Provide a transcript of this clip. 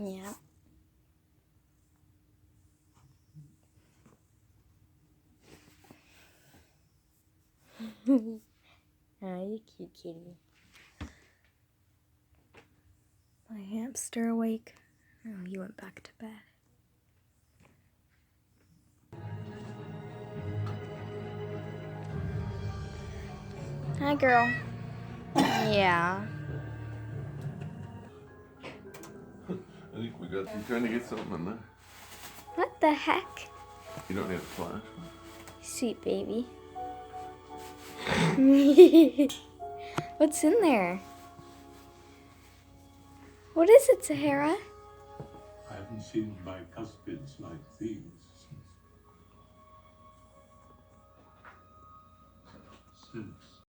Yeah. Oh, you cute kitty. My hamster awake? Oh, he went back to bed. Hi, girl. Yeah. I think we got. I'm trying to get something in there. What the heck? You don't need a flash. Sweet baby. What's in there? What is it, Sahara? I haven't seen bicuspids like these since